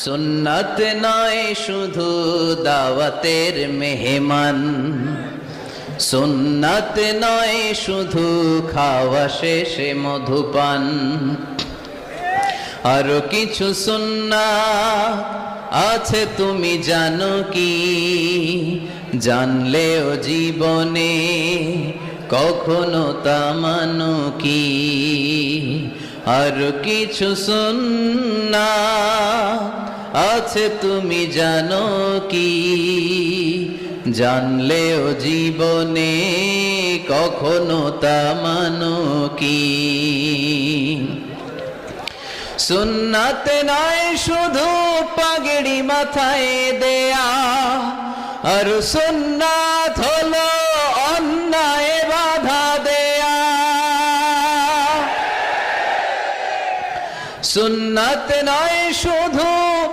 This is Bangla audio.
সুন্নাত নয় শুধু দাওয়াতের মেহমান, সুন্নাত নয় শুধু খাওয়া শেষে মধুপান, আরো কিছু সুন্নাত আছে তুমি জানো কি? জানলেও জীবনে কখনো তা মানো কি? আরো কিছু সুন্নাত আছে তুমি জানো কি? জানলেও জীবনে কখনো তা মানো কি? সুন্নাত নয় শুধু পাগড়ি মাথায় দেয়া, আর সুন্নাত হলো অন্যায় বাধা দেয়া। সুন্নাত নয়